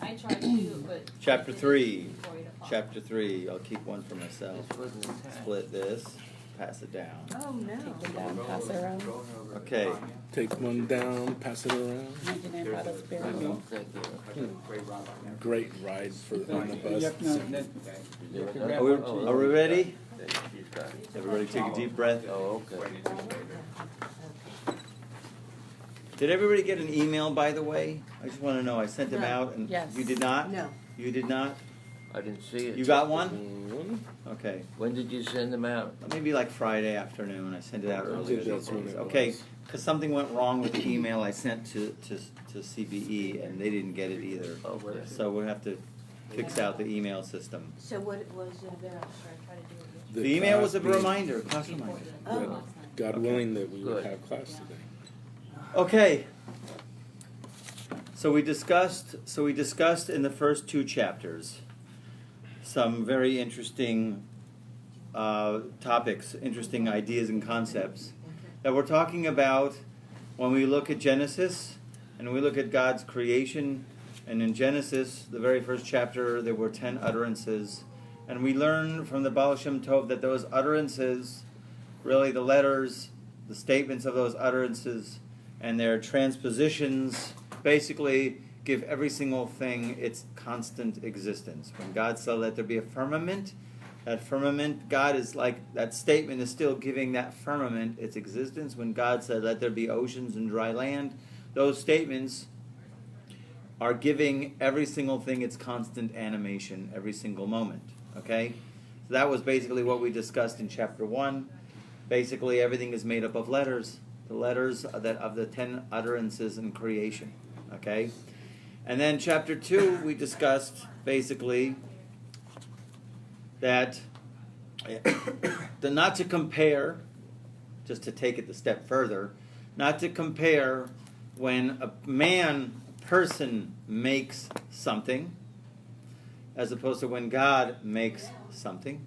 I tried to, but Chapter 3. before 8 o'clock. Chapter 3. I'll keep one for myself. Split this. Pass it down. Oh, no. Take it down, pass it around. Okay. Take one down, pass it around. 99 bottles spiritual. Great ride for on the bus. Are we ready? Everybody take a deep breath. Oh, okay. Did everybody get an email, by the way? I just want to know. I sent them No. out, and Yes. you did not? No. You did not? I didn't see it. You got one? Mm-hmm. Okay. When did you send them out? Maybe like Friday afternoon. I sent it out I earlier. think that's when it Okay, was. because something went wrong with the email I sent to CBE, and they didn't get it either. Oh, okay. So we'll have to fix out the email system. So what was there? Sure, try to do it. The email was a class reminder, class Before reminder. the- Oh. last night. God willing that we would Good. have class today. Okay. So we discussed in the first 2 chapters some very interesting topics, interesting ideas and concepts that we're talking about when we look at Genesis and we look at God's creation. And in Genesis, the very first chapter, there were 10 utterances. And we learn from the Baal Shem Tov that those utterances, really the letters, the statements of those utterances, and their transpositions basically give every single thing its constant existence. When God said, let there be a firmament, that firmament, God is like, that statement is still giving that firmament its existence. When God said, let there be oceans and dry land, those statements are giving every single thing its constant animation every single moment. Okay? So that was basically what we discussed in chapter 1. Basically, everything is made up of letters. The letters of the 10 utterances in creation. Okay? And then chapter 2, we discussed basically that not to compare, just to take it a step further, not to compare when a person makes something as opposed to when God makes something.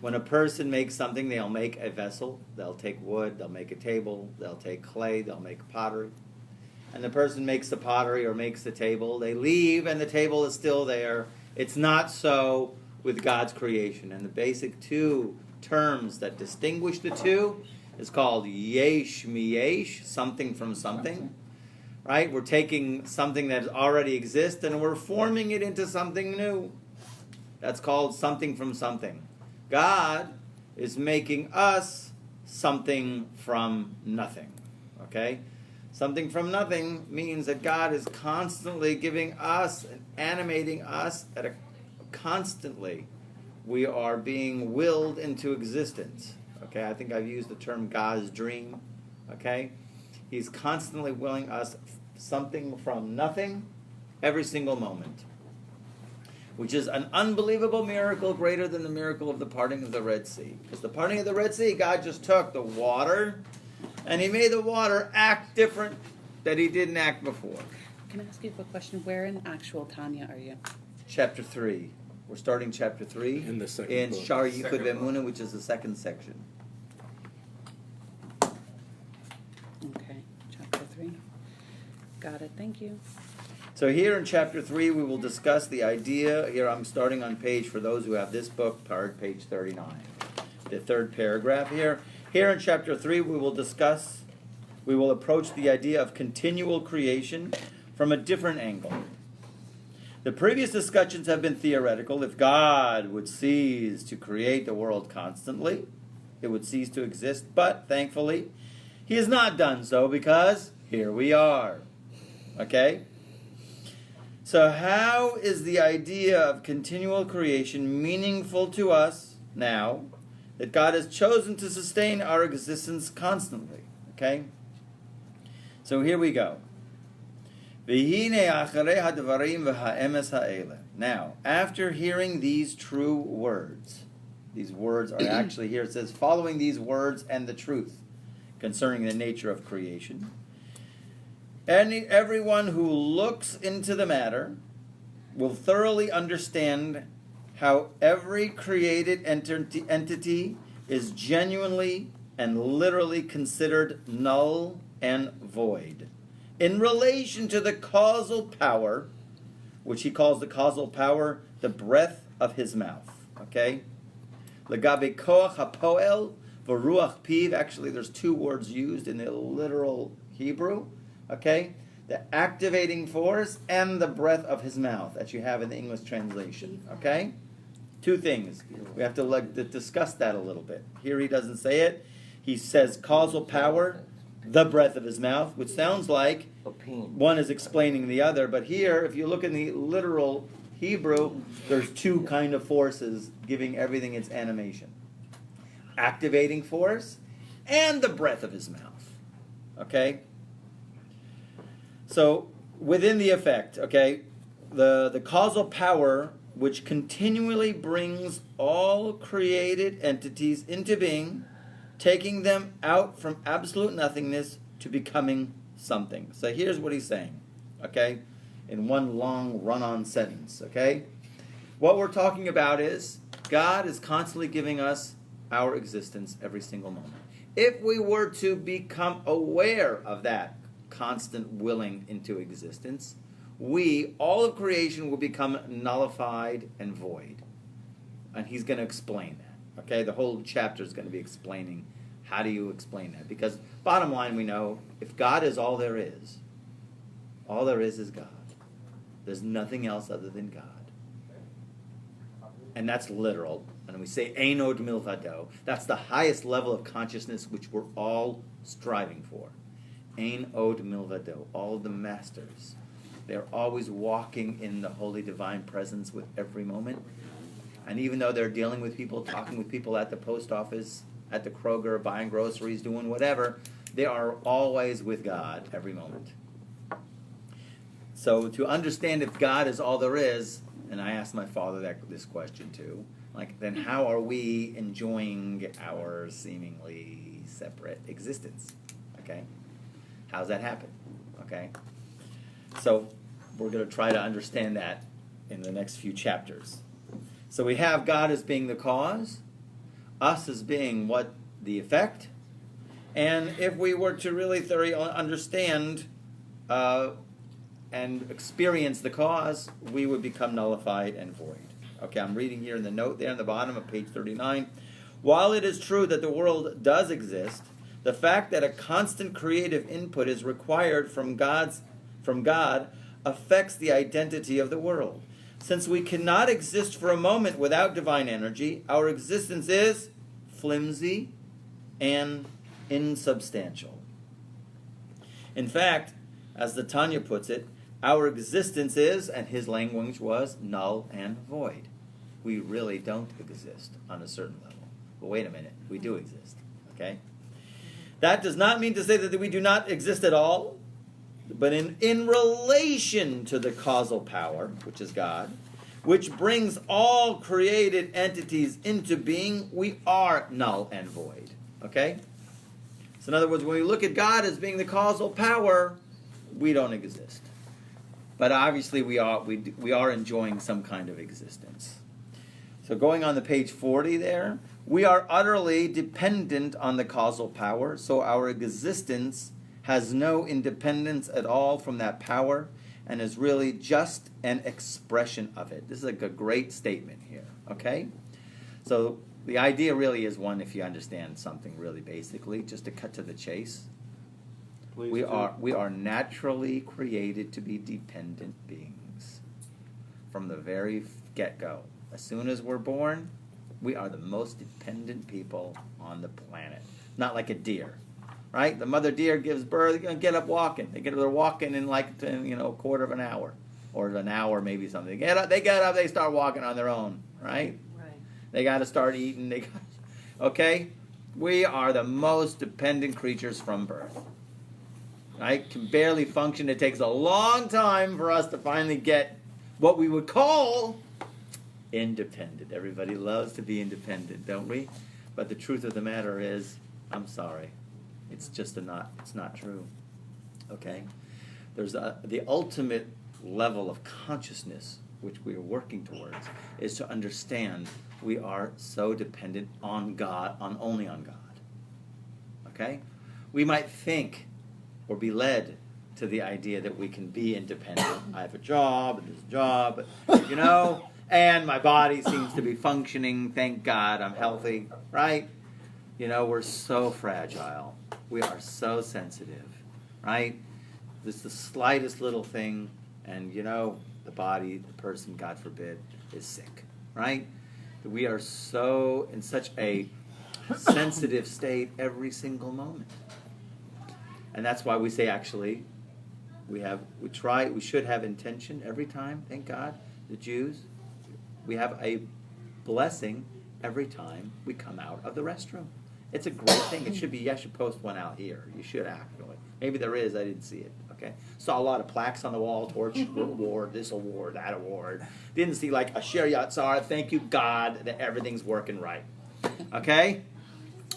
When a person makes something, they'll make a vessel, they'll take wood, they'll make a table, they'll take clay, they'll make pottery. And the person makes the pottery or makes the table, they leave and the table is still there. It's not so with God's creation. And the basic 2 terms that distinguish the 2 is called yesh miyesh, something from something. Right? We're taking something that already exists and we're forming it into something new. That's called something from something. God is making us something from nothing. Okay? Something from nothing means that God is constantly giving us and animating us constantly. We are being willed into existence. Okay? I think I've used the term God's dream. Okay? He's constantly willing us something from nothing every single moment, which is an unbelievable miracle greater than the miracle of the parting of the Red Sea. Because the parting of the Red Sea, God just took the water and he made the water act different that he didn't act before. Can I ask you a quick question? Where in actual Tanya are you? Chapter 3. We're starting chapter 3 In the second in book. Shar Yichud Ve'emunah, which is the second section. Okay, chapter 3. Got it, thank you. So here in chapter 3, we will discuss the idea. Here I'm starting on page, for those who have this book, page 39. The third paragraph here. Here in chapter 3, we will approach the idea of continual creation from a different angle. The previous discussions have been theoretical. If God would cease to create the world constantly, it would cease to exist. But, thankfully, he has not done so because here we are. Okay? So how is the idea of continual creation meaningful to us now that God has chosen to sustain our existence constantly? Okay? So here we go. Now, after hearing these true words, these words are actually here, it says, following these words and the truth concerning the nature of creation, everyone who looks into the matter will thoroughly understand how every created entity is genuinely and literally considered null and void in relation to the causal power which he calls the causal power, the breath of his mouth. Okay? Legabe koach hapoel v'ruach piv. Actually, there's two words used in the literal Hebrew. Okay? The activating force and the breath of his mouth that you have in the English translation. Okay? Two things. We have to discuss that a little bit. Here he doesn't say it. He says causal power, the breath of his mouth, which sounds like one is explaining the other. But here, if you look in the literal Hebrew, there's two kind of forces giving everything its animation. Activating force and the breath of his mouth. Okay? So, within the effect, okay, the causal power which continually brings all created entities into being, taking them out from absolute nothingness to becoming something. So here's what he's saying, okay, in one long run-on sentence, okay? What we're talking about is God is constantly giving us our existence every single moment. If we were to become aware of that constant willing into existence, all of creation will become nullified and void. And he's going to explain that. Okay, the whole chapter is going to be explaining how do you explain that. Because bottom line, we know if God is all there is God. There's nothing else other than God. And that's literal. And we say Ein od milvado. That's the highest level of consciousness which we're all striving for. Ein od milvado. All the masters. They're always walking in the holy divine presence with every moment. And even though they're dealing with people, talking with people at the post office, at the Kroger, buying groceries, doing whatever, they are always with God every moment. So to understand if God is all there is, and I asked my father this question too, like, then how are we enjoying our seemingly separate existence? Okay? How's that happen? Okay? So we're going to try to understand that in the next few chapters. So we have God as being the cause, us as being what the effect, and if we were to really thoroughly understand and experience the cause, we would become nullified and void. Okay, I'm reading here in the note there in the bottom of page 39. While it is true that the world does exist, the fact that a constant creative input is required from God affects the identity of the world. Since we cannot exist for a moment without divine energy, our existence is flimsy and insubstantial. In fact, as the Tanya puts it, our existence is, and his language was, null and void. We really don't exist on a certain level. But wait a minute, we do exist, okay? That does not mean to say that we do not exist at all, but in relation to the causal power, which is God, which brings all created entities into being, we are null and void, okay? So in other words, when we look at God as being the causal power, we don't exist. But obviously we are enjoying some kind of existence. So going on to page 40 there, we are utterly dependent on the causal power, so our existence has no independence at all from that power and is really just an expression of it. This is like a great statement here, okay? So the idea really is one, if you understand something really basically, just to cut to the chase. We are naturally created to be dependent beings from the very get-go. As soon as we're born, we are the most dependent people on the planet. Not like a deer, right? The mother deer gives birth, get up walking. They're walking in like a quarter of an hour, or an hour maybe something. They get up, they start walking on their own, right? Right. They got to start eating. Okay? We are the most dependent creatures from birth. Right? Can barely function. It takes a long time for us to finally get what we would call independent. Everybody loves to be independent, don't we? But the truth of the matter is, I'm sorry, it's not true. Okay? There's the ultimate level of consciousness which we are working towards is to understand we are so dependent on God, only on God. Okay? We might think or be led to the idea that we can be independent. I have a job, and there's a job, you know, and my body seems to be functioning. Thank God I'm healthy, right? You know, we're so fragile. We are so sensitive, right? It's the slightest little thing, and you know, the body, the person, God forbid, is sick, right? We are so in such a sensitive state every single moment. And that's why we say, actually, we should have intention every time, thank God, the Jews. We have a blessing every time we come out of the restroom. It's a great thing. It should be, I should post one out here. You should actually. Maybe there is, I didn't see it, okay? Saw a lot of plaques on the wall, torch award, this award, that award. Didn't see like a Asher Yatzar, thank you God that everything's working right, okay?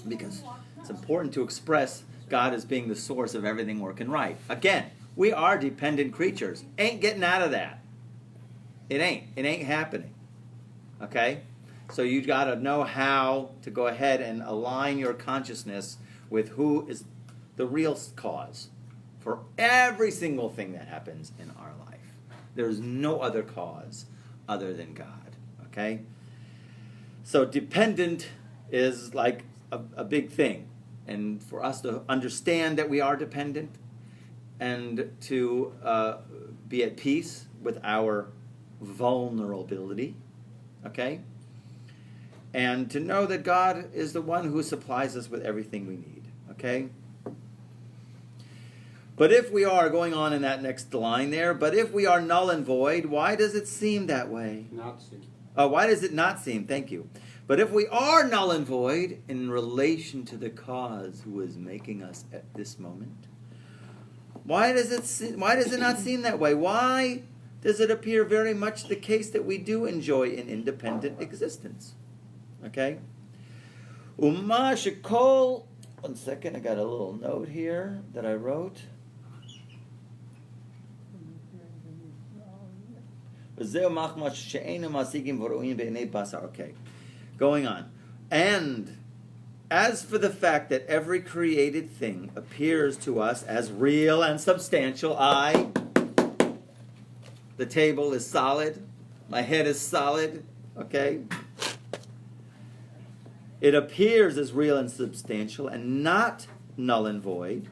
Because it's important to express God as being the source of everything working right. Again, we are dependent creatures. Ain't getting out of that. It ain't happening, okay? So you got to know how to go ahead and align your consciousness with who is the real cause for every single thing that happens in our life. There's no other cause other than God, okay? So dependent is like a big thing. And for us to understand that we are dependent and to be at peace with our vulnerability, okay? And to know that God is the one who supplies us with everything we need, okay? But if we are, going on in that next line there, but if we are null and void, why does it seem that way? Not seem. Why does it not seem? Thank you. But if we are null and void in relation to the cause who is making us at this moment, why does it not seem that way? Why does it appear very much the case that we do enjoy an independent existence? Okay? Uma shekol. One second, I got a little note here that I wrote. Okay. Going on. And as for the fact that every created thing appears to us as real and substantial, the table is solid, my head is solid, okay? It appears as real and substantial and not null and void.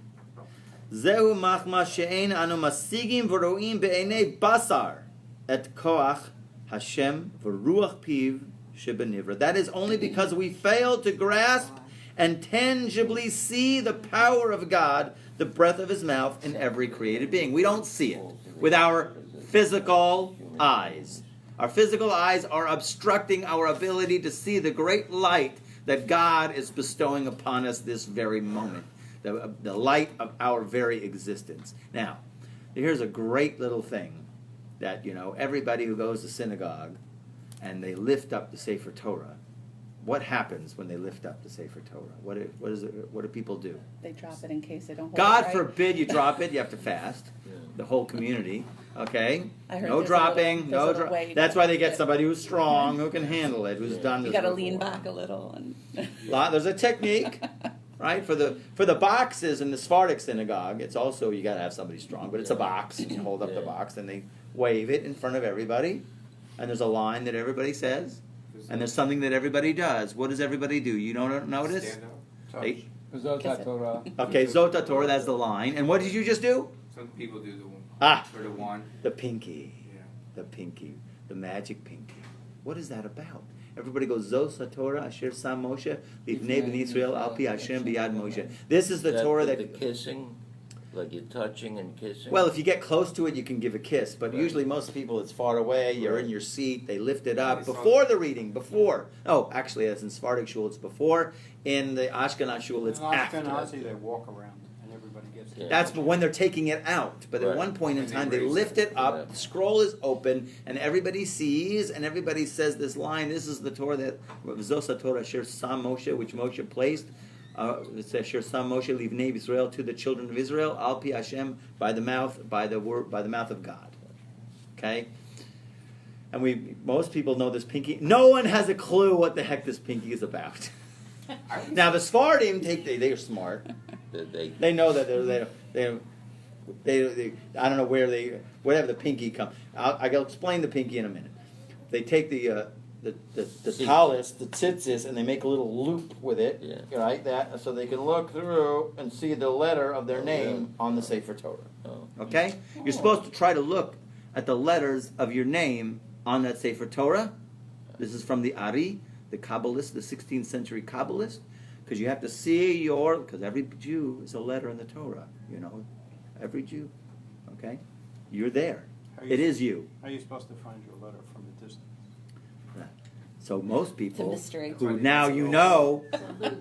Zehu machma she'ein anu masigim v'ro'im be'enei basar et koach Hashem v'ruach piv shebenivra. That is only because we fail to grasp and tangibly see the power of God, the breath of His mouth in every created being. We don't see it with our physical eyes. Our physical eyes are obstructing our ability to see the great light that God is bestowing upon us this very moment, the light of our very existence. Now, here's a great little thing that, everybody who goes to synagogue and they lift up the Sefer Torah, what happens when they lift up the Sefer Torah? What do people do? They drop it in case they don't hold God it right. forbid you drop it. You have to fast. The whole community. Okay? I heard No there's dropping. a little way That's to why they get it. somebody who's strong, who can handle it, who's done this. You got to before. lean back a little. And There's a technique, right? For the boxes in the Sephardic synagogue, it's also, you got to have somebody strong, but it's a box. You hold up the box, and they wave it in front of everybody. And there's a line that everybody says. And there's something that everybody does. What does everybody do? You don't notice? Stand up. They- Zota Torah. Okay, Zota Torah, that's the line. And what did you just do? Some people do the one. Ah. Or the one. The pinky. Yeah. The pinky. The magic pinky. What is that about? Everybody goes, Zos Torah Asher Sam Moshe Livnei B'nai Israel Al Pi Hashem B'yad Moshe. This is the Torah the that... kissing, like you're touching and kissing. Well, if you get close to it, you can give a kiss. But Right. usually most people, it's far away. You're in your seat. They lift it up It's before the reading. Before. Oh, actually, that's in Sephardic shul. It's before. In the Ashkenaz shul, it's after. Ashkenazi, they walk around and everybody gets Yeah. That's when they're taking it out. But at Right. one point in And time, they they raise lift it. it up, Yeah. the scroll is open, and everybody sees, and everybody says this line. This is the Torah that Zosa Torah Asher Sam Moshe, which Moshe placed. It says Asher Sam Moshe Livnei Israel, to the children of Israel, Al Pi Hashem, by the mouth of God. Okay. And most people know this pinky. No one has a clue what the heck this pinky is about. Now the Sephardim they are smart. They They know that I don't know whatever the pinky comes. I'll explain the pinky in a minute. They take the talus, the tzitzis, and they make a little loop with it, Yeah. right? That so they can look through and see the letter of their name on the Sefer Torah. Oh. Okay, you're supposed to try to look at the letters of your name on that Sefer Torah. This is from the Ari, the Kabbalist, the 16th century Kabbalist, because you have to see because every Jew is a letter in the Torah. You know, every Jew. Okay, you're there. It is you. How are you supposed to find your letter from a distance? So most people mystery. who now you know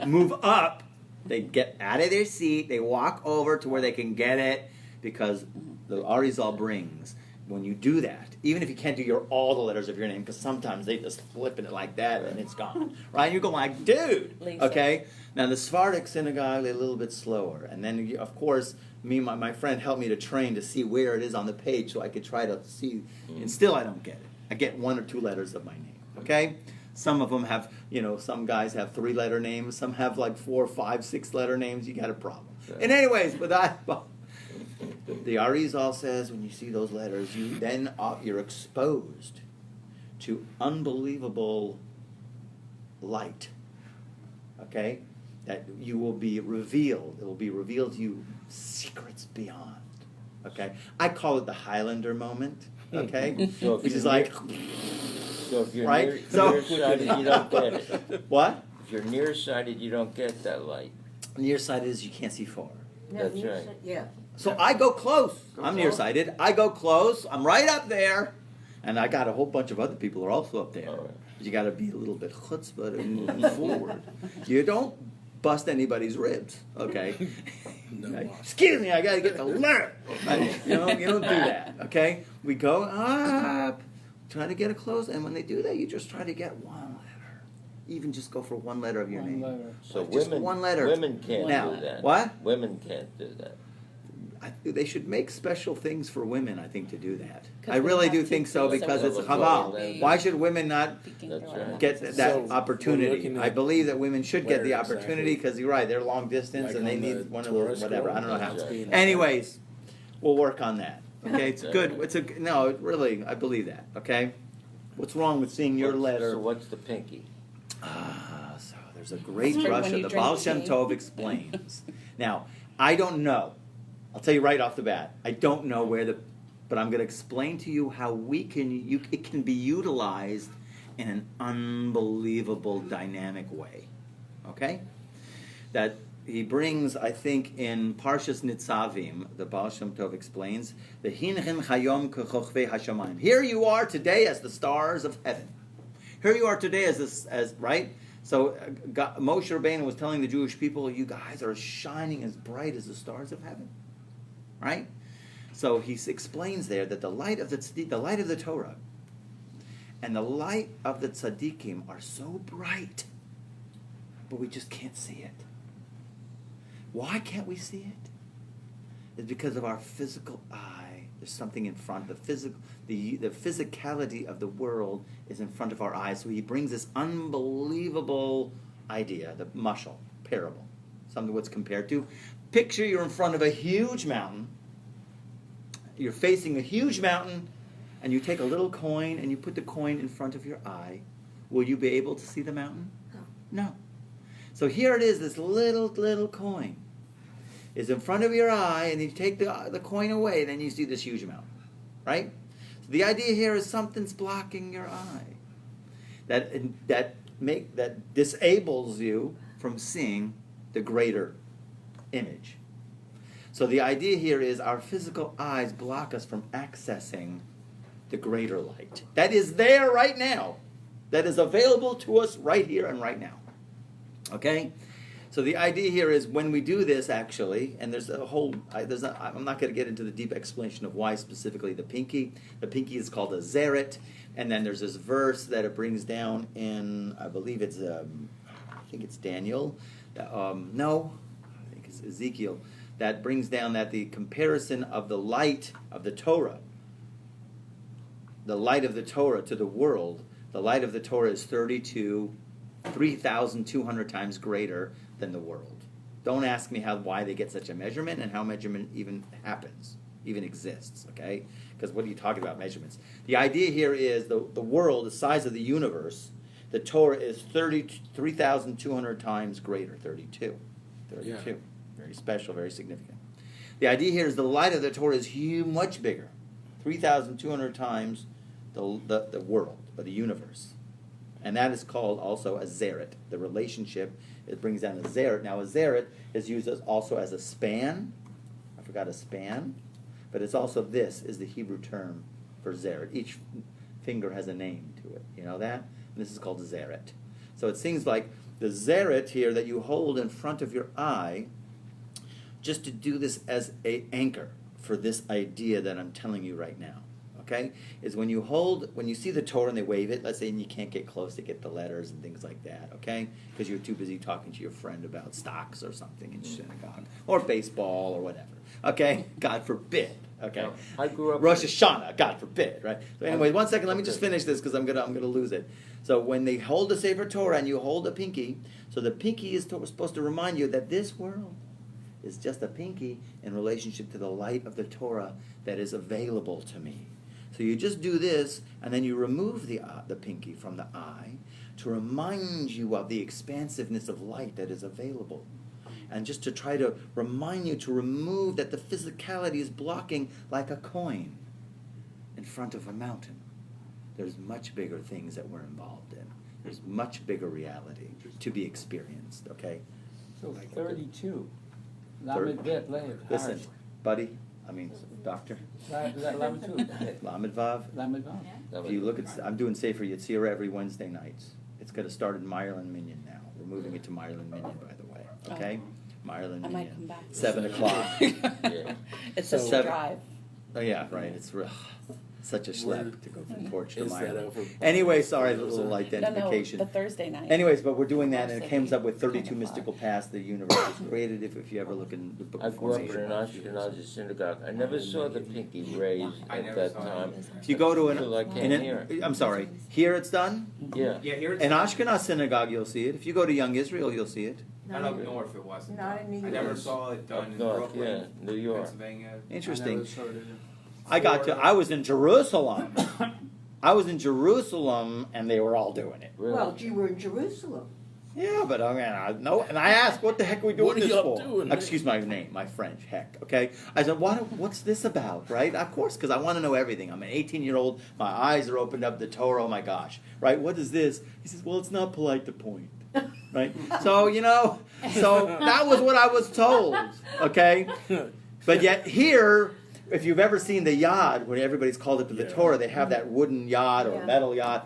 move up, they get out of their seat, they walk over to where they can get it, because the Arizal brings, when you do that, even if you can't do all the letters of your name, because sometimes they just flipping it like that and it's gone, right? You go like, dude, Lisa. okay? Now the Sephardic synagogue, they're a little bit slower, and then of course, my friend helped me to train to see where it is on the page so I could try to see, and still I don't get it. I get 1 or 2 letters of my name, okay? Some of them have, some guys have 3-letter names, some have like 4, 5, 6-letter names, you got a problem. And anyways, but the Arizal says when you see those letters, you're exposed to unbelievable light, okay? That you will be revealed. It will be revealed to you secrets beyond, okay? I call it the Highlander moment, okay? So if Which you're is like, So if you're right? nearsighted, you don't get it. what? If you're nearsighted, you don't get that light. Nearsighted is you can't see far. That's right. Yeah. So I go close. I'm close. nearsighted. I go close. I'm right up there. And I got a whole bunch of other people who are also up there. All right. You got to be a little bit chutzpah and move forward. You don't bust anybody's ribs, okay? No. Like, excuse me, I got to get the letter. You don't do that, okay? We go up, try to get it close, and when they do that, you just try to get 1 letter. Even just go for 1 letter of your name. So Just women, 1 letter. women can't Now, do that. what? Women can't do that. They should make special things for women, I think, to do that. 'Cause I we really have do to think so do because so it's with chaval. women. Why should women not That's right. get that So, opportunity? we're looking I at believe that women should get the where opportunity exactly? because you're right, they're long distance Like and they on need the one of Torah those, whatever. I don't know how. That's right. Anyways, we'll work on that. Okay, it's That's good. right. No, really, I believe that. Okay, what's wrong with seeing your letter? So what's the pinky? So there's a great It's for Russia. when you The drink Baal Shem tea. Tov explains. Now, I don't know. I'll tell you right off the bat. I don't know but I'm going to explain to you how it can be utilized in an unbelievable dynamic way. Okay? That he brings, I think, in Parshas Nitzavim, the Baal Shem Tov explains, the Hinchen Chayom Kechochvei Hashamayim. Here you are today as the stars of heaven. Here you are today as right? So Moshe Rabbeinu was telling the Jewish people, you guys are shining as bright as the stars of heaven. Right? So he explains there that the light of the Torah and the light of the tzaddikim are so bright, but we just can't see it. Why can't we see it? It's because of our physical eye. There's something in front. The physicality of the world is in front of our eyes. So he brings this unbelievable idea, the mashal, parable, something what's compared to. Picture you're in front of a huge mountain. You're facing a huge mountain, and you take a little coin and you put the coin in front of your eye. Will you be able to see the mountain? No. So here it is, this little coin is in front of your eye, and you take the coin away, and then you see this huge mountain, right? So the idea here is something's blocking your eye that disables you from seeing the greater image. So the idea here is our physical eyes block us from accessing the greater light. That is there right now. That is available to us right here and right now. Okay? So the idea here is when we do this, actually, and I'm not going to get into the deep explanation of why specifically the pinky. The pinky is called a zeret, and then there's this verse that it brings down in, I think it's Daniel. No, I think it's Ezekiel. That brings down that the comparison of the light of the Torah to the world, the light of the Torah is 3,200 times greater than the world. Don't ask me why they get such a measurement and how measurement even happens, even exists, okay? Because what are you talking about, measurements? The idea here is the world, the size of the universe, the Torah is 3,200 times greater, 32. Yeah. Very special, very significant. The idea here is the light of the Torah is much bigger, 3,200 times the world, or the universe. And that is called also a zeret. The relationship, it brings down a zeret. Now a zeret is used also as a span. I forgot a span. But it's also, this is the Hebrew term for zeret. Each finger has a name to it. You know that? And this is called a zeret. So it seems like the zeret here that you hold in front of your eye, just to do this as an anchor for this idea that I'm telling you right now. Okay, is when you see the Torah and they wave it, let's say, and you can't get close to get the letters and things like that, okay? Because you're too busy talking to your friend about stocks or something in synagogue, or baseball or whatever, okay? God forbid, okay? No, I grew up Rosh Hashanah, God forbid, right? So anyway, one second, let me just finish this because I'm gonna lose it. So when they hold the Sefer Torah and you hold a pinky, so the pinky is supposed to remind you that this world is just a pinky in relationship to the light of the Torah that is available to me. So you just do this, and then you remove the pinky from the eye to remind you of the expansiveness of light that is available. And just to try to remind you to remove that the physicality is blocking like a coin in front of a mountain. There's much bigger things that we're involved in. There's much bigger reality to be experienced, okay? So 32. Third- Lamed Bet Lev. Listen, buddy, doctor, Lamed 2. Lamed Vav. Lamed Vav. That If was- you look at, I'm doing Sefer Yetzirah every Wednesday nights. It's going to start in Meyerland Minyan now. We're moving it to Meyerland Minyan, by the way. Okay, Meyerland I might come Minyan, back. 7 o'clock. Yeah. It's So- just a Seven- drive. Oh yeah, right. It's such a schlep to go from Torch to Is that Meyerland. over? Anyway, sorry, a little No, identification. the Thursday night. Anyways, but we're doing that, and it Thursday comes up with kind 32 of mystical paths the universe was created. If you ever look in the book I of grew up in formation. an Ashkenazi synagogue. I never saw the pinky raised at that time. If you go to Until I came here. I'm sorry, here it's done. Yeah. Yeah, here it's In Ashkenaz synagogue, you'll see it. If you go to Young Israel, you'll see it. not up north. It wasn't. Not done. in New I never York. saw it done Up in north, Brooklyn, yeah, New York. Pennsylvania. Interesting. I never saw it. I was in Jerusalem. I was in Jerusalem, and they were all doing it. Really? Well, you were in Jerusalem. Yeah, but and I asked, what the heck are we doing What are this you up for? doing? Excuse my name, my French, heck, okay? I said, what's this about, right? Of course, because I want to know everything. I'm an 18-year-old, my eyes are opened up to Torah, oh my gosh, right? What is this? He says, well, it's not polite to point, right? So, so that was what I was told, okay? But yet here, if you've ever seen the yad, when everybody's called it to the Yeah. Torah, they have that wooden yad or Yeah. metal yad.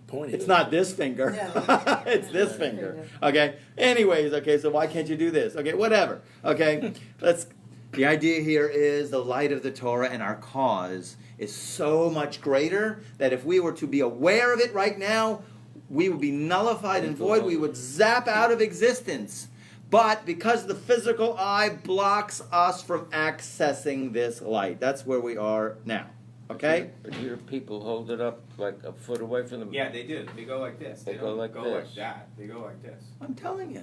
Pointy. It's not this finger. Yeah. It's this finger. Okay. Anyways, okay, so why can't you do this? Okay, whatever. Okay. The idea here is the light of the Torah and our cause is so much greater that if we were to be aware of it right now, we would be nullified and void. We would zap out of existence. But because the physical eye blocks us from accessing this light, that's where we are now. Okay? But here people hold it up like a foot away from them. Yeah, they do. They go like this. They go don't like go this. like that. They go like this. I'm telling you.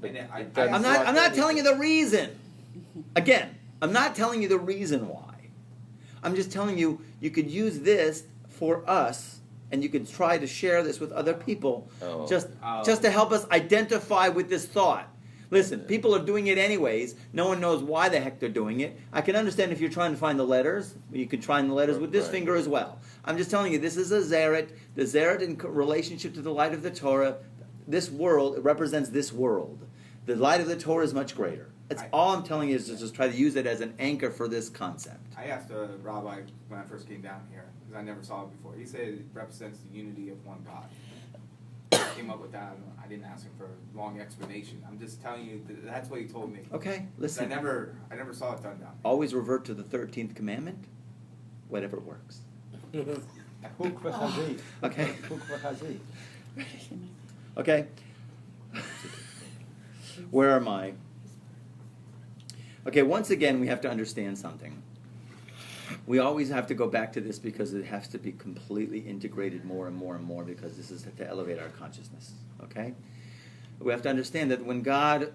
And then It doesn't I'm block not telling you anything. the reason. Again, I'm not telling you the reason why. I'm just telling you you could use this for us, and you could try to share this with other people, Oh. just to help us identify with this thought. Listen, people are doing it anyways. No one knows why the heck they're doing it. I can understand if you're trying to find the letters. You could find the letters with this Right. finger as well. I'm just telling you, this is a zeret. The zeret in relationship to the light of the Torah, this world, it represents this world. The light of the Torah is much greater. That's all I'm telling you is to just try to use it as an anchor for this concept. I asked a rabbi when I first came down here because I never saw it before. He said it represents the unity of one God. I came up with that. I didn't ask him for a long explanation. I'm just telling you that's what he told me. Okay, 'Cause listen. I never saw it done down here. Always revert to the 13th commandment, whatever works. Hook v'chazit. Okay? Hook v'chazit. Okay? Where am I? Okay, once again, we have to understand something. We always have to go back to this because it has to be completely integrated more and more and more because this is to elevate our consciousness. Okay? We have to understand that when God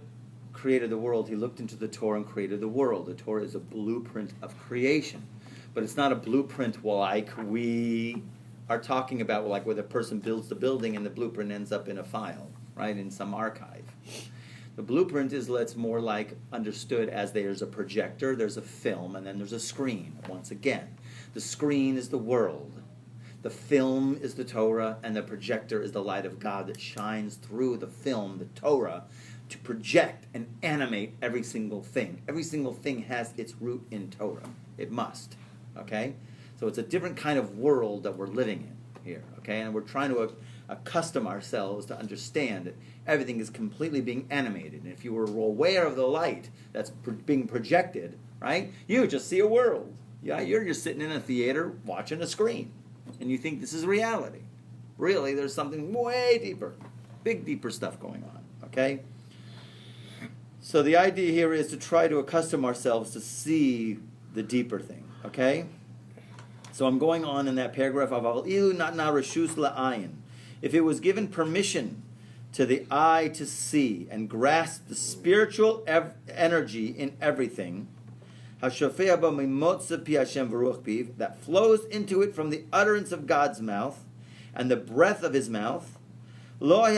created the world, he looked into the Torah and created the world. The Torah is a blueprint of creation. But it's not a blueprint like we are talking about, like where the person builds the building and the blueprint ends up in a file, right, in some archive. The blueprint is let's more like understood as there's a projector, there's a film, and then there's a screen. Once again, the screen is the world. The film is the Torah, and the projector is the light of God that shines through the film, the Torah, to project and animate every single thing. Every single thing has its root in Torah. It must. Okay? So it's a different kind of world that we're living in here. Okay? And we're trying to accustom ourselves to understand that everything is completely being animated. And if you were aware of the light that's being projected, right, you just see a world. Yeah, you're just sitting in a theater watching a screen. And you think this is reality. Really, there's something way deeper, big deeper stuff going on. Okay? So the idea here is to try to accustom ourselves to see the deeper thing. Okay? So I'm going on in that paragraph of Al-Ilu Natna Reshus La'ayin. If it was given permission to the eye to see and grasp the spiritual energy in everything, that flows into it from the utterance of God's mouth and the breath of his mouth, our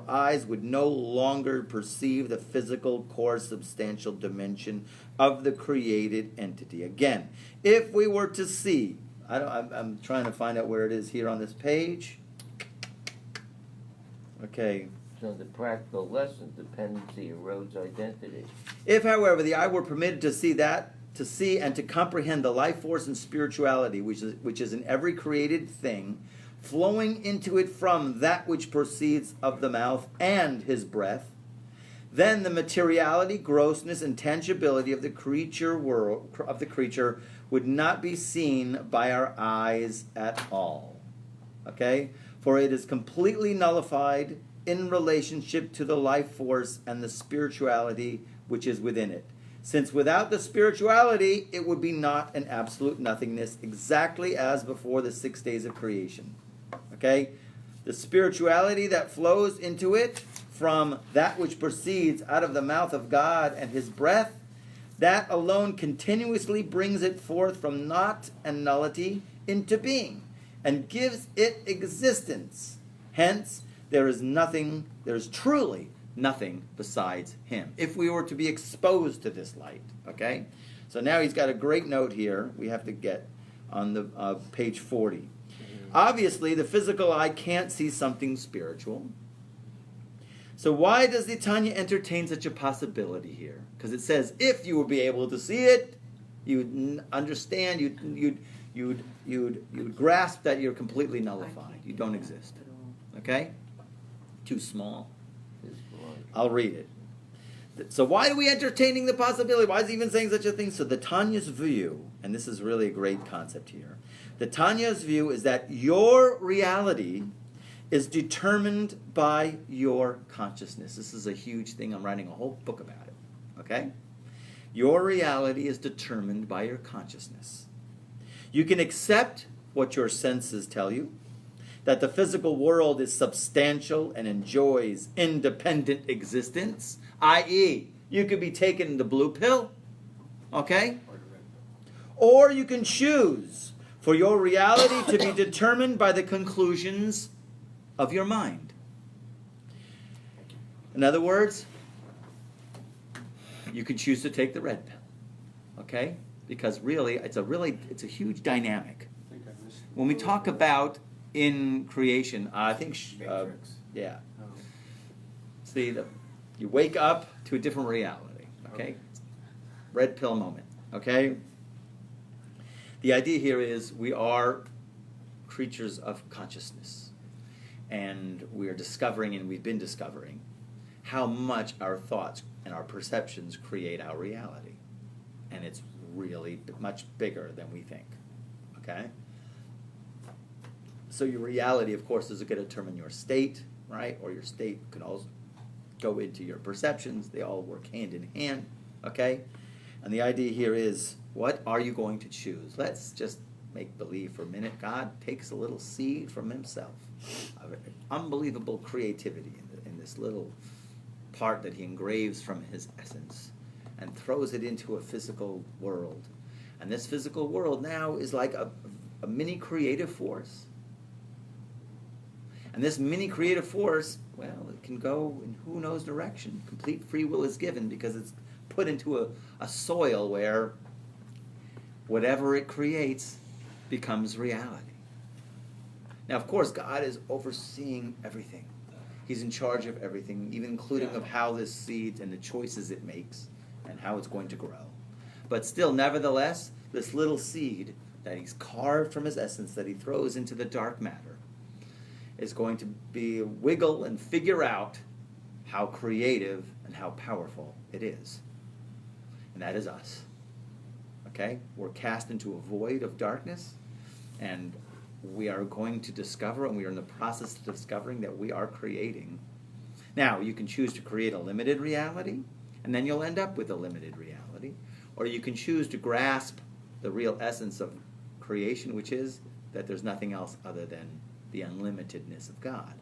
eyes would no longer perceive the physical, core, substantial dimension of the created entity. Again, if we were to see, I'm trying to find out where it is here on this page. Okay. So the practical lesson, dependency erodes identity. If, however, the eye were permitted to see and to comprehend the life force and spirituality which is in every created thing, flowing into it from that which proceeds of the mouth and his breath, then the materiality, grossness, and tangibility of the creature would not be seen by our eyes at all. Okay? For it is completely nullified in relationship to the life force and the spirituality which is within it. Since without the spirituality, it would be not an absolute nothingness, exactly as before the 6 days of creation. Okay? The spirituality that flows into it from that which proceeds out of the mouth of God and his breath, that alone continuously brings it forth from naught and nullity into being and gives it existence. Hence, there is truly nothing besides him. If we were to be exposed to this light, okay? So now he's got a great note here we have to get on the page 40. Obviously, the physical eye can't see something spiritual. So why does the Tanya entertain such a possibility here? Because it says if you would be able to see it, you would understand, you would grasp that you're completely nullified. You don't exist. Okay? Too small. I'll read it. So why are we entertaining the possibility? Why is he even saying such a thing? So the Tanya's view, and this is really a great concept here, the Tanya's view is that your reality is determined by your consciousness. This is a huge thing. I'm writing a whole book about it. Okay? Your reality is determined by your consciousness. You can accept what your senses tell you, that the physical world is substantial and enjoys independent existence, i.e., you could be taking the blue pill, okay? Or you can choose for your reality to be determined by the conclusions of your mind. In other words, you can choose to take the red pill, okay? Because really, it's a huge dynamic. When we talk about in creation, I think, yeah. See, you wake up to a different reality, okay? Red pill moment, okay? The idea here is we are creatures of consciousness. And we are discovering, and we've been discovering, how much our thoughts and our perceptions create our reality. And it's really much bigger than we think, okay? So your reality, of course, is going to determine your state, right? Or your state can also go into your perceptions. They all work hand in hand, okay? And the idea here is, what are you going to choose? Let's just make believe for a minute. God takes a little seed from himself, of unbelievable creativity in this little part that he engraves from his essence, and throws it into a physical world. And this physical world now is like a mini creative force. And this mini creative force, well, it can go in who knows direction. Complete free will is given because it's put into a soil where whatever it creates becomes reality. Now, of course, God is overseeing everything. He's in charge of everything, even including of how this seed and the choices it makes and how it's going to grow. But still, nevertheless, this little seed that he's carved from his essence, that he throws into the dark matter, is going to be wiggle and figure out how creative and how powerful it is. And that is us. Okay? We're cast into a void of darkness, and we are going to discover, and we are in the process of discovering, that we are creating. Now, you can choose to create a limited reality, and then you'll end up with a limited reality. Or you can choose to grasp the real essence of creation, which is that there's nothing else other than the unlimitedness of God.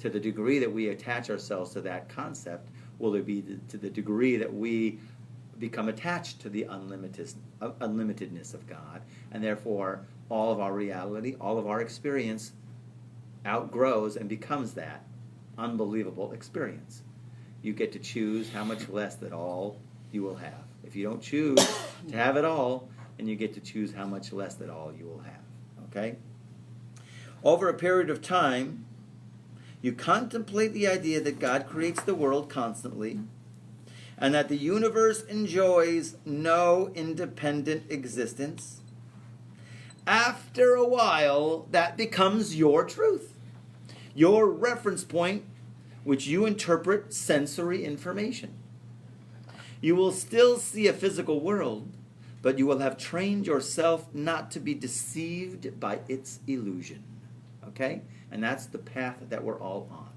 To the degree that we attach ourselves to that concept, will it be to the degree that we become attached to the unlimitedness of God, and therefore all of our reality, all of our experience outgrows and becomes that unbelievable experience. You get to choose how much less that all you will have. If you don't choose to have it all, then you get to choose how much less that all you will have. Okay? Over a period of time, you contemplate the idea that God creates the world constantly, and that the universe enjoys no independent existence. After a while, that becomes your truth, your reference point, which you interpret sensory information. You will still see a physical world, but you will have trained yourself not to be deceived by its illusion. Okay? And that's the path that we're all on.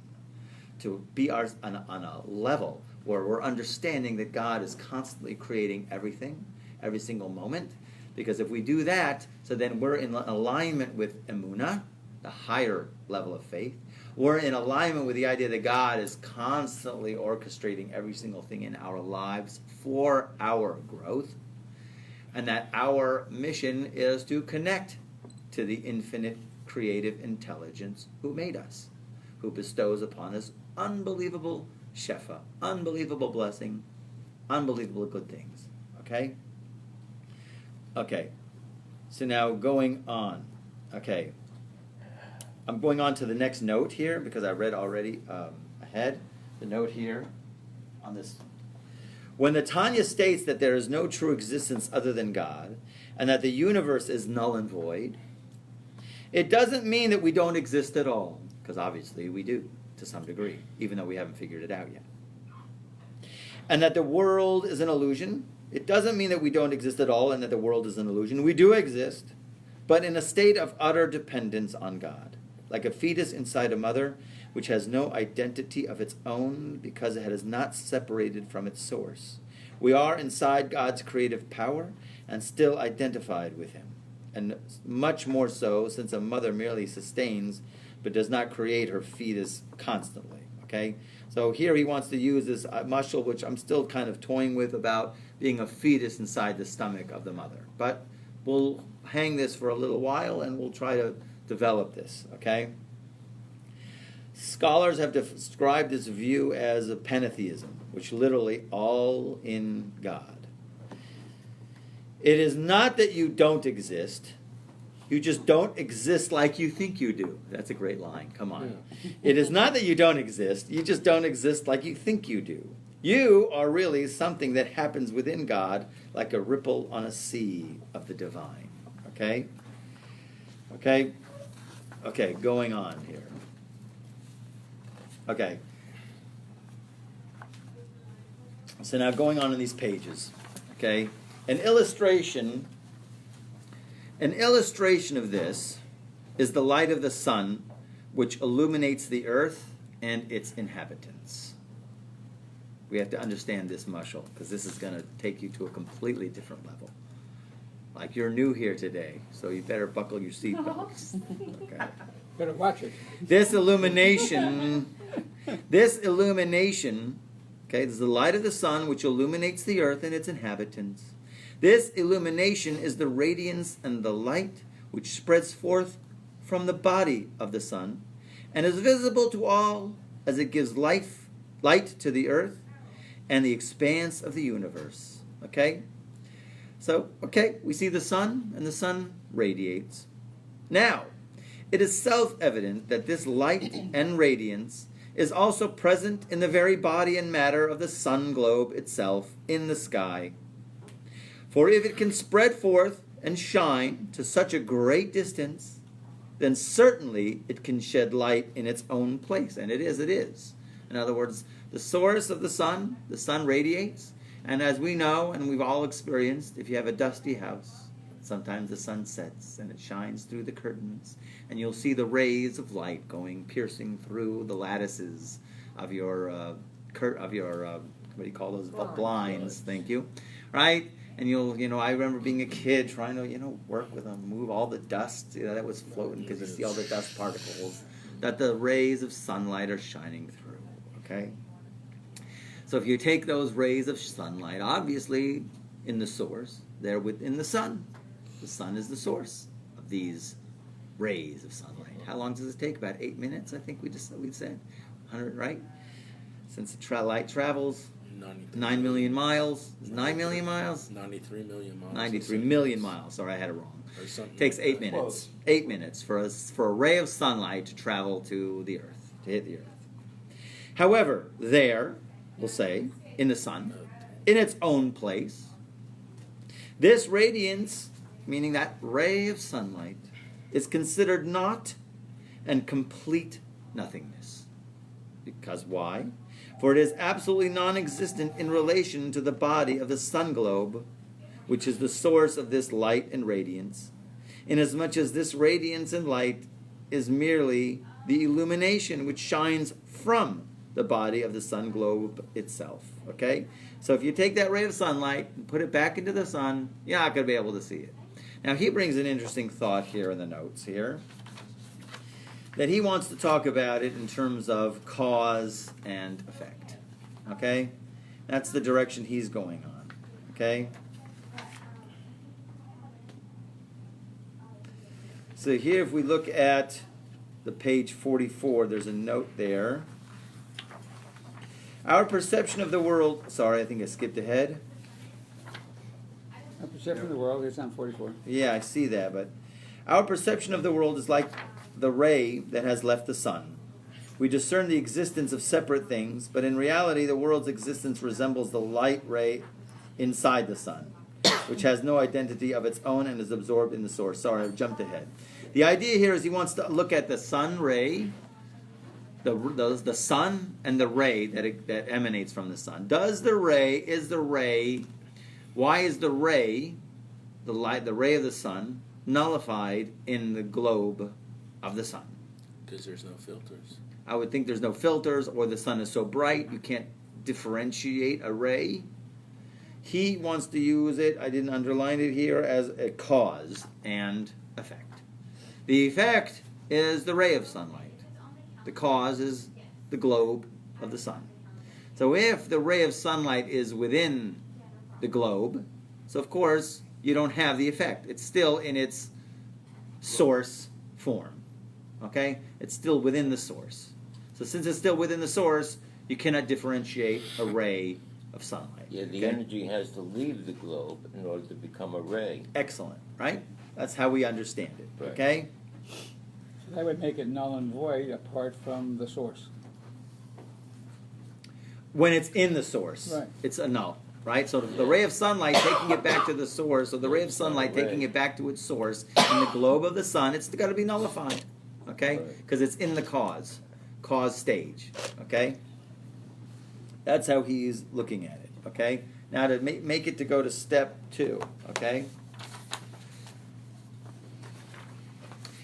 To be on a level where we're understanding that God is constantly creating everything, every single moment. Because if we do that, so then we're in alignment with emunah, the higher level of faith. We're in alignment with the idea that God is constantly orchestrating every single thing in our lives for our growth. And that our mission is to connect to the infinite creative intelligence who made us, who bestows upon us unbelievable shefa, unbelievable blessing, unbelievable good things. Okay? Okay. So now going on. Okay. I'm going on to the next note here because I read already ahead the note here on this. When the Tanya states that there is no true existence other than God and that the universe is null and void, it doesn't mean that we don't exist at all, because obviously we do to some degree, even though we haven't figured it out yet. And that the world is an illusion. It doesn't mean that we don't exist at all and that the world is an illusion. We do exist, but in a state of utter dependence on God, like a fetus inside a mother which has no identity of its own because it has not separated from its source. We are inside God's creative power and still identified with him, and much more so since a mother merely sustains but does not create her fetus constantly. Okay? So here he wants to use this mashal, which I'm still kind of toying with, about being a fetus inside the stomach of the mother. But we'll hang this for a little while and we'll try to develop this, okay? Scholars have described this view as a pantheism, which literally all in God. It is not that you don't exist. You just don't exist like you think you do. That's a great line. Come on. Yeah. It is not that you don't exist. You just don't exist like you think you do. You are really something that happens within God, like a ripple on a sea of the divine. Okay? Okay? Okay, going on here. Okay. So now going on in these pages. Okay? An illustration of this is the light of the sun, which illuminates the earth and its inhabitants. We have to understand this mashal, because this is going to take you to a completely different level. like you're new here today, so you better buckle your seatbelts. Okay. Better watch it. This illumination, okay, this is the light of the sun which illuminates the earth and its inhabitants. This illumination is the radiance and the light which spreads forth from the body of the sun and is visible to all as it gives light to the earth and the expanse of the universe. Okay? So, we see the sun, and the sun radiates. Now, it is self-evident that this light and radiance is also present in the very body and matter of the sun globe itself in the sky. For if it can spread forth and shine to such a great distance, then certainly it can shed light in its own place. And it is. In other words, the source of the sun radiates. And as we know, and we've all experienced, if you have a dusty house, sometimes the sun sets and it shines through the curtains, and you'll see the rays of light piercing through the lattices of your what do you call those? Blinds. Thank you. Right? And I remember being a kid trying to, work with them, move all the dust, that was floating because you see all the dust particles that the rays of sunlight are shining through. Okay? So if you take those rays of sunlight, obviously in the source, they're within the sun. The sun is the source of these rays of sunlight. How long does it take? About 8 minutes, I think we said. 100, right? Since light travels 9 million miles. 9 million miles? 93 million miles. 93 million miles. Sorry, I had it wrong. It Takes 8 minutes. 8 minutes for a ray of sunlight to travel to the earth, to hit the earth. However, we'll say, in the sun, in its own place, this radiance, meaning that ray of sunlight, is considered naught and complete nothingness. Because why? For it is absolutely non-existent in relation to the body of the sun globe, which is the source of this light and radiance, inasmuch as this radiance and light is merely the illumination which shines from the body of the sun globe itself. Okay? So if you take that ray of sunlight and put it back into the sun, you're not going to be able to see it. Now he brings an interesting thought here in the notes here, that he wants to talk about it in terms of cause and effect. Okay? That's the direction he's going on. Okay? So here if we look at the page 44, there's a note there. Our perception of the world... Sorry, I think I skipped ahead. Our perception of the world is on 44. Yeah, I see that, but... Our perception of the world is like the ray that has left the sun. We discern the existence of separate things, but in reality the world's existence resembles the light ray inside the sun, which has no identity of its own and is absorbed in the source. Sorry, I've jumped ahead. The idea here is he wants to look at the sun ray, the sun and the ray that emanates from the sun. Why is the ray, the ray of the sun, nullified in the globe of the sun? Because there's no filters. I would think there's no filters, or the sun is so bright you can't differentiate a ray. He wants to use it, I didn't underline it here, as a cause and effect. The effect is the ray of sunlight. The cause is the globe of the sun. So if the ray of sunlight is within the globe, so of course you don't have the effect. It's still in its source form. Okay? It's still within the source. So since it's still within the source, you cannot differentiate a ray of sunlight. Yeah, the energy has to leave the globe in order to become a ray. Excellent, right? That's how we understand it. Right. Okay? So that would make it null and void apart from the source. When it's in the source, Right. it's a null. Right? So the ray of sunlight taking it back to the source, or the ray of sunlight Right. taking it back to its source in the globe of the sun, it's got to be nullified. Okay? Right. Because it's in the cause stage. Okay? That's how he's looking at it. Okay? Now to make it to go to step 2. Okay?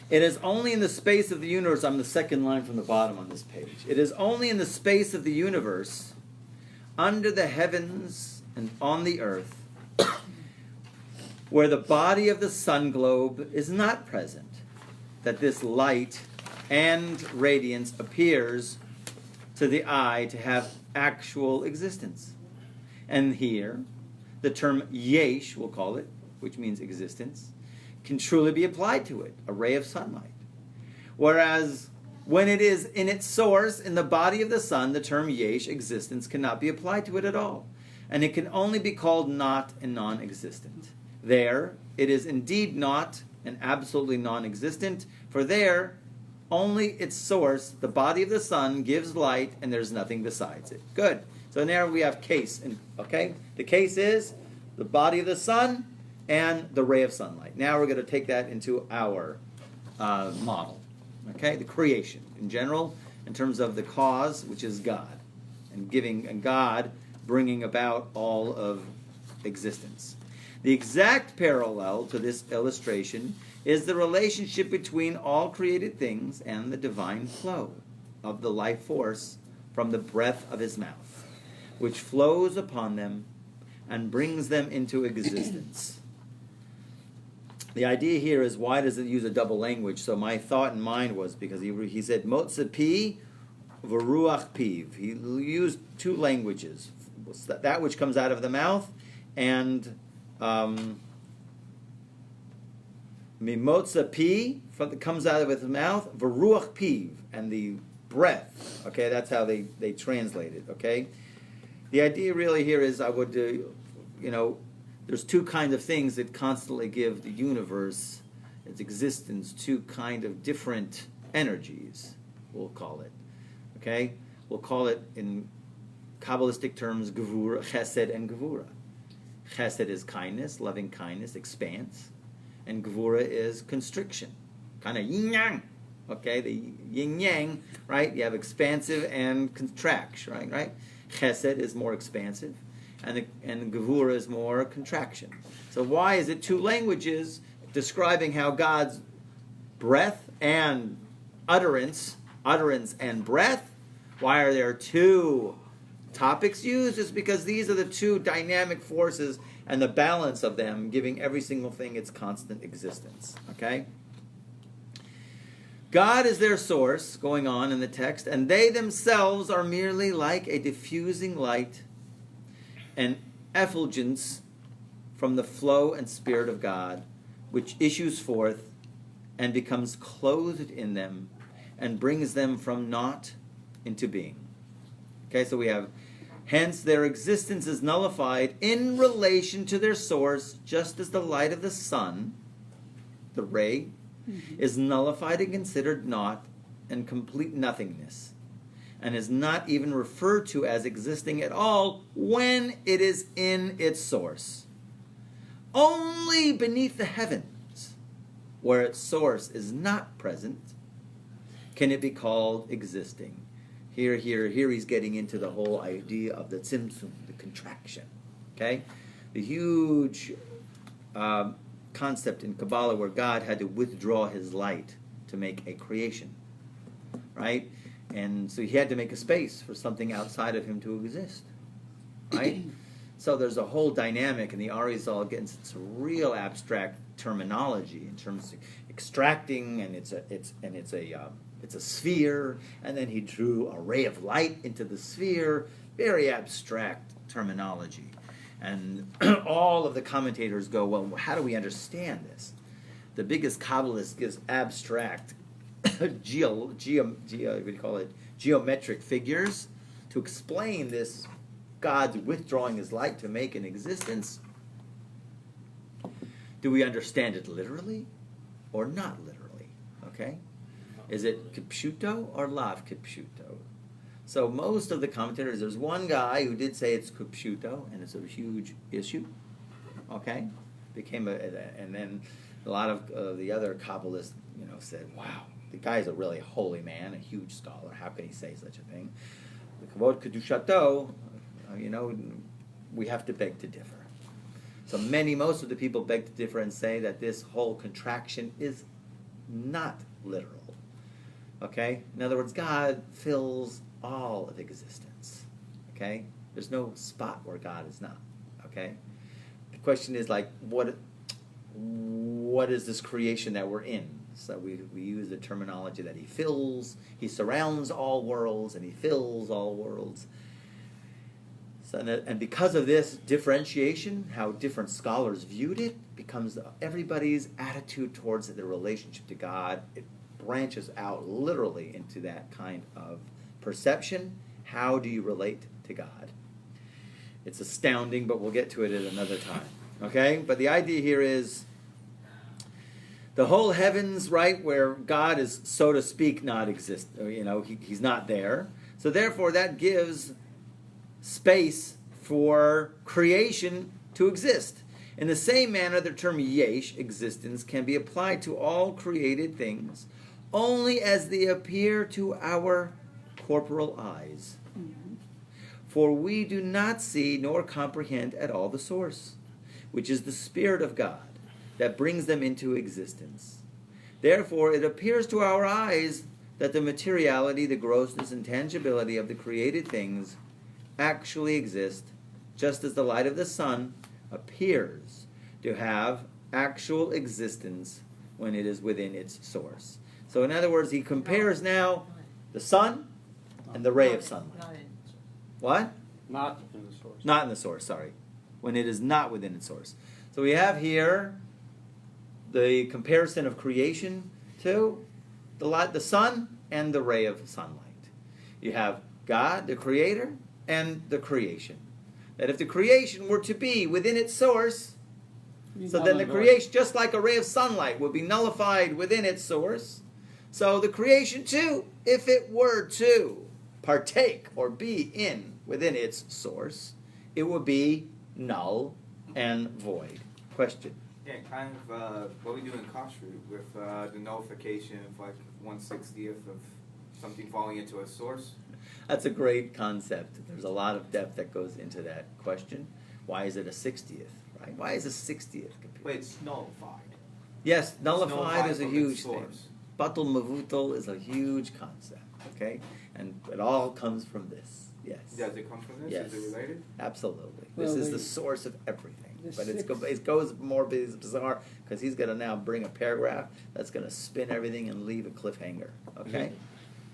It is only in the space of the universe, I'm the second line from the bottom on this page. It is only in the space of the universe, under the heavens and on the earth, where the body of the sun globe is not present, that this light and radiance appears to the eye to have actual existence. And here, the term yesh, we'll call it, which means existence, can truly be applied to it, a ray of sunlight. Whereas when it is in its source, in the body of the sun, the term yesh, existence, cannot be applied to it at all. And it can only be called not and non-existent. There, it is indeed not and absolutely non-existent, for there, only its source, the body of the sun, gives light, and there's nothing besides it. Good. So now we have case. Okay? The case is the body of the sun and the ray of sunlight. Now we're going to take that into our model. Okay? The creation in general, in terms of the cause, which is God, and God bringing about all of existence. The exact parallel to this illustration is the relationship between all created things and the divine flow of the life force from the breath of his mouth, which flows upon them and brings them into existence. The idea here is, why does it use a double language? So my thought in mind was, because he said, Motze pi v'ruach piv. He used two languages, that which comes out of the mouth, and mimotza pi, comes out of his mouth, v'ruach piv, and the breath. Okay, that's how they translate it. Okay, the idea really here is, I would, there's two kinds of things that constantly give the universe its existence, two kind of different energies, we'll call it. Okay, we'll call it in Kabbalistic terms, gevura, chesed and gevura. Chesed is kindness, loving kindness, expanse. And gevura is constriction, kind of yin-yang. Okay, the yin-yang, right? You have expansive and contraction, right? Chesed is more expansive, and gevura is more contraction. So why is it two languages describing how God's breath and utterance and breath, why are there two topics used? Is because these are the two dynamic forces and the balance of them giving every single thing its constant existence. Okay? God is their source, going on in the text, and they themselves are merely like a diffusing light and effulgence from the flow and spirit of God, which issues forth and becomes clothed in them and brings them from naught into being. Okay, so we have, hence their existence is nullified in relation to their source, just as the light of the sun, the ray, is nullified and considered naught and complete nothingness, and is not even referred to as existing at all when it is in its source. Only beneath the heavens, where its source is not present, can it be called existing. Here he's getting into the whole idea of the tzimtzum, the contraction. Okay? The huge concept in Kabbalah where God had to withdraw his light to make a creation. Right? And so he had to make a space for something outside of him to exist. Right? So there's a whole dynamic, and the Arizal gets some real abstract terminology in terms of extracting, and it's a sphere, and then he drew a ray of light into the sphere. Very abstract terminology. And all of the commentators go, well, how do we understand this? The biggest Kabbalist gives abstract geometric figures to explain this God's withdrawing his light to make an existence. Do we understand it literally or not literally? Okay? Is it kipshuto or lav kipshuto? So most of the commentators, there's one guy who did say it's kipshuto, and it's a huge issue. Okay? And then a lot of the other Kabbalists, said, wow, the guy's a really holy man, a huge scholar. How can he say such a thing? The kavod kedushato, we have to beg to differ. So most of the people beg to differ and say that this whole contraction is not literal. Okay? In other words, God fills all of existence. Okay? There's no spot where God is not. Okay? The question is what is this creation that we're in? So we use the terminology that he surrounds all worlds, and he fills all worlds. So, and because of this differentiation, how different scholars viewed it, becomes everybody's attitude towards the relationship to God. It branches out literally into that kind of perception. How do you relate to God? It's astounding, but we'll get to it at another time. Okay? But the idea here is the whole heavens, right, where God is, so to speak, not exist. He's not there. So therefore, that gives space for creation to exist. In the same manner, the term yesh, existence, can be applied to all created things only as they appear to our corporal eyes. For we do not see nor comprehend at all the source, which is the Spirit of God, that brings them into existence. Therefore, it appears to our eyes that the materiality, the grossness, and tangibility of the created things actually exist, just as the light of the sun appears to have actual existence when it is within its source. So in other words, he compares now the sun and the ray of sunlight. Not in. What? Not in the source. Not in the source, sorry. When it is not within its source. So we have here the comparison of creation to the light, the sun and the ray of sunlight. You have God, the creator, and the creation. That if the creation were to be within its source, so then the creation, just like a ray of sunlight, would be nullified within its source. So the creation too, if it were to partake or be within its source, it would be null and void. Question? Yeah, kind of what we do in kashrut with the nullification of like 1/60th of something falling into a source. That's a great concept. There's a lot of depth that goes into that question. Why is it a 60th, right? Why is a 60th computed? But it's nullified. Yes, It's nullified is a from huge its thing. source. Batul mavutal is a huge concept, okay? And it all comes from this, yes. Does it come from this? Yes. Is it related? Absolutely. Well, This is the- the source of everything. the But six- it goes more bizarre because he's going to now bring a paragraph that's going to spin everything and leave a cliffhanger, okay?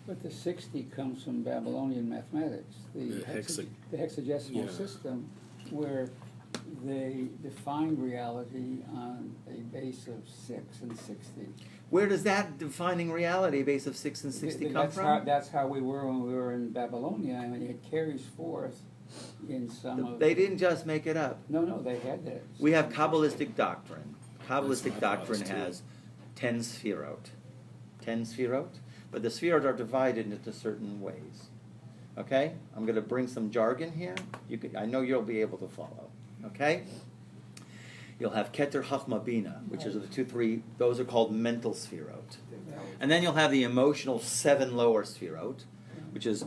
But the 60 comes from Babylonian mathematics, the hexagesimal Yeah. system, where they defined reality on a base of 6 and 60. Where does that defining reality base of 6 and 60 come That's from? That's how we were when we were in Babylonia, and it carries forth in some of... They didn't just make it up. No, they had that. We have Kabbalistic doctrine. Kabbalistic my doctrine thoughts, too. has 10 sphirot. 10 sphirot, but the sphirot are divided into certain ways. Okay? I'm going to bring some jargon here. I know you'll be able to follow. Okay? You'll have Keter Chachma Bina, which is the 2, 3, those are called mental sphirot. And then you'll have the emotional 7 lower sphirot, which is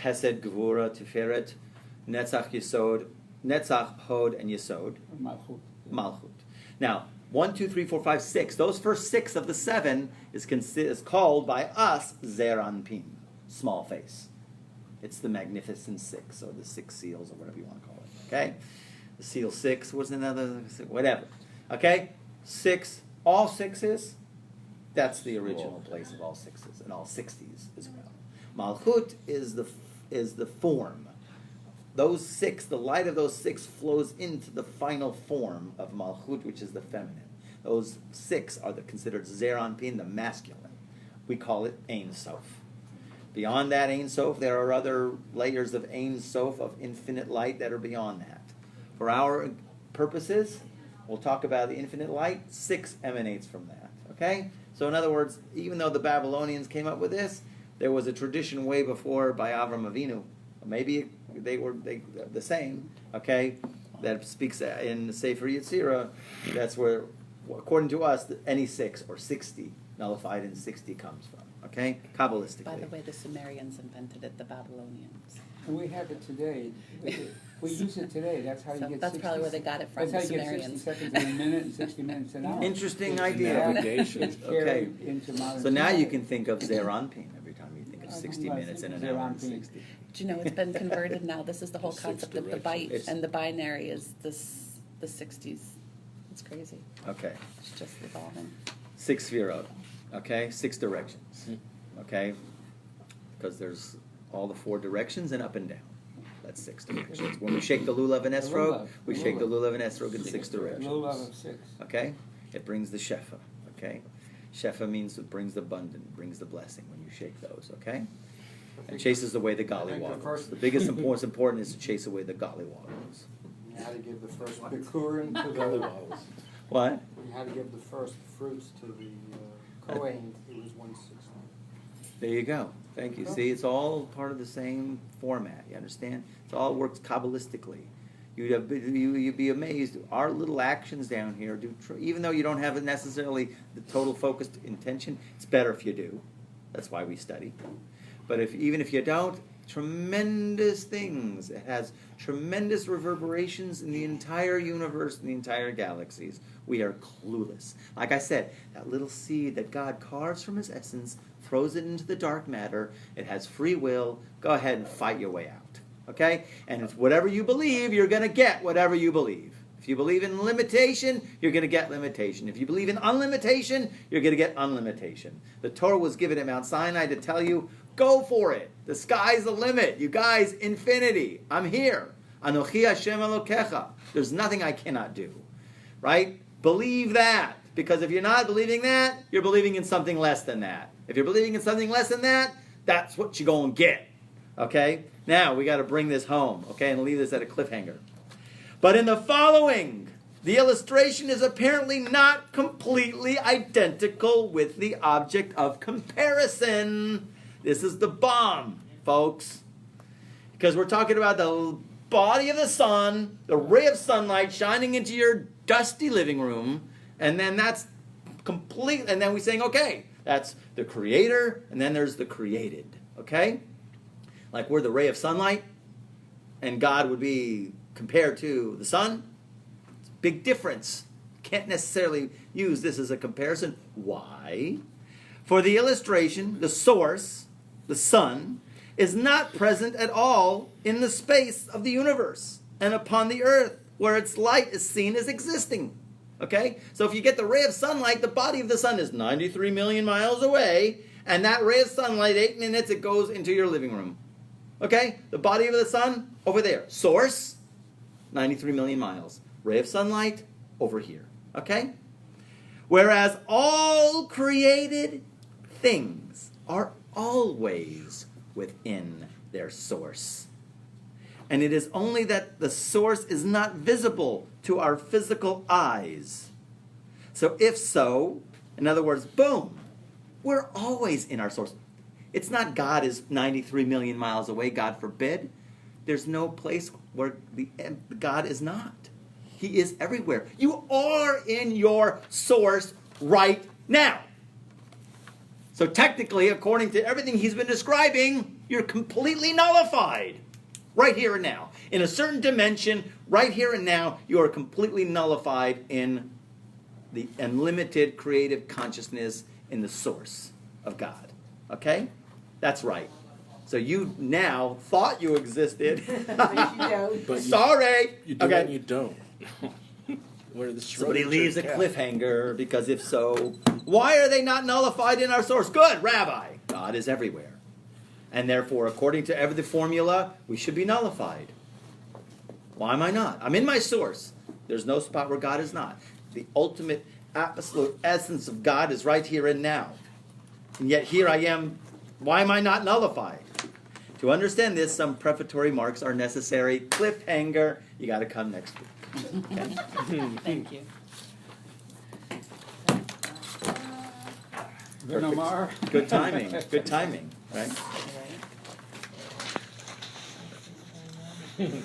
Chesed, Gevura, Tiferet, Netzach, Yesod, Netzach, Hod, and Yesod. Malchut. Malchut. Now, 1, 2, 3, 4, 5, 6. Those first 6 of the 7 is called by us Zer Anpin, small face. It's the Magnificent 6, or the 6 seals, or whatever you want to call it. Okay? The seal 6 was another, whatever. Okay? 6, all 6s, that's the original place of all 6s, and all 60s as well. Malchut is the form. Those 6, the light of those 6 flows into the final form of Malchut, which is the feminine. Those 6 are considered Zer Anpin, the masculine. We call it Ein Sof. Beyond that Ein Sof, there are other layers of Ein Sof, of infinite light, that are beyond that. For our purposes, we'll talk about the infinite light. 6 emanates from that. Okay? So in other words, even though the Babylonians came up with this, there was a tradition way before by Avram Avinu. Maybe they were the same, okay, that speaks in Sefer Yetzirah. That's where, according to us, any 6 or 60, nullified in 60, comes from, okay, Kabbalistically. By the way, the Sumerians invented it, the Babylonians. And we have it today. We use it today. That's how you So get that's 60. probably where they got it from, That's how the you get 60 Sumerians. seconds in a minute and 60 minutes an hour. Interesting It's idea. Navigation. It's carried into modern So now you society. can think of Zer Anpin every time you think of 60 minutes in an hour and 60. Do you know it's been converted now? This is the whole Six concept of the directions. byte, and the binary is the 60s. It's crazy. Okay. It's just evolving. 6 Sefirot, okay? 6 directions, okay? Because there's all the 4 directions and up and down. That's 6 directions. When we shake the lulav and esrog, we shake the lulav and esrog in 6 directions. Lulav of 6. Okay? It brings the shefa, okay? Shefa means it brings the abundance, brings the blessing when you shake those, okay? And chases away the gollywoggles. The biggest and most important is to chase away the gollywoggles. You had to give the first bikurim to the. What? You had to give the first fruits to the Cohen. It was 1/6. There you go. Thank you. See, it's all part of the same format. You understand? It all works Kabbalistically. You'd be amazed. Our little actions down here even though you don't have necessarily the total focused intention, it's better if you do. That's why we study. But even if you don't, tremendous things. It has tremendous reverberations in the entire universe, in the entire galaxies. We are clueless. Like I said, that little seed that God carves from his essence, throws it into the dark matter, it has free will. Go ahead and fight your way out. Okay? And it's whatever you believe, you're going to get whatever you believe. If you believe in limitation, you're going to get limitation. If you believe in unlimitation, you're going to get unlimitation. The Torah was given at Mount Sinai to tell you, go for it. The sky's the limit. You guys, infinity. I'm here. Anochi Hashem Elokecha. There's nothing I cannot do. Right? Believe that. Because if you're not believing that, you're believing in something less than that. If you're believing in something less than that, that's what you're going to get. Okay? Now, we got to bring this home. Okay? And leave this at a cliffhanger. But in the following, the illustration is apparently not completely identical with the object of comparison. This is the bomb, folks. Because we're talking about the body of the sun, the ray of sunlight shining into your dusty living room, and then that's complete, and then we're saying, okay, that's the creator, and then there's the created, okay? Like we're the ray of sunlight, and God would be compared to the sun. It's a big difference. Can't necessarily use this as a comparison. Why? For the illustration, the source, the sun, is not present at all in the space of the universe and upon the earth, where its light is seen as existing. Okay? So if you get the ray of sunlight, the body of the sun is 93 million miles away, and that ray of sunlight, 8 minutes, it goes into your living room. Okay? The body of the sun, over there. Source, 93 million miles. Ray of sunlight, over here. Okay? Whereas all created things are always within their source. And it is only that the source is not visible to our physical eyes. So if so, in other words, boom, we're always in our source. It's not God is 93 million miles away, God forbid. There's no place where God is not. He is everywhere. You are in your source right now. So technically, according to everything he's been describing, you're completely nullified. Right here and now. In a certain dimension, right here and now, you are completely nullified in the unlimited creative consciousness in the source of God. Okay? That's right. So you now thought you existed. But Sorry. You do okay. and you don't. Where the Somebody Schrodinger leaves a cat. cliffhanger, because if so, why are they not nullified in our source? Good, Rabbi. God is everywhere. And therefore, according to every formula, we should be nullified. Why am I not? I'm in my source. There's no spot where God is not. The ultimate, absolute essence of God is right here and now. And yet here I am. Why am I not nullified? To understand this, some prefatory marks are necessary. Cliffhanger. You got to come next week. Okay? Thank you. Vinamar. Good timing. Good timing. Right? Right.